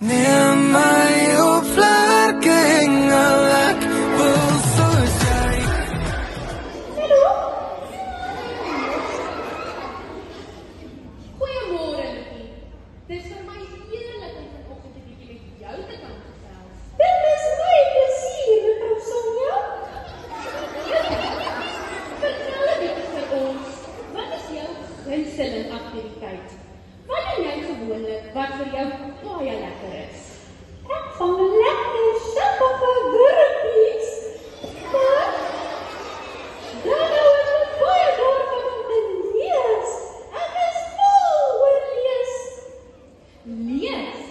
Near my old flirting, a lack will suicide. Goeiemôre, Lucky. Dis vir my heerlik om vanoggend 'n bietjie met jou te kan gesels. Dit is my plesier, mevrou Sonja. Vertel 'n bietjie vir ons, wat is jou gunsteling aktiwiteit? Wat doen jy gewoonlik wat vir jou baie lekker is? Ek vang lekker sappige wurmpies. Maar dan nou is dit baie daarvan om te lees. Ek is vol oor lees. Lees.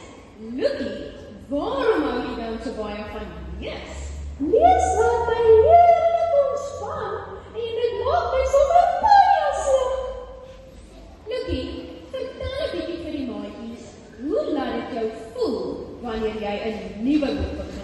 Lucky, waarom hou jy dan so baie van lees? Lees laat my heerlik ontspan en dit maak my sommer baie slim. Lucky, vertel 'n bietjie vir die maatjies, hoe laat dit jou voel wanneer jy 'n nuwe boek begin?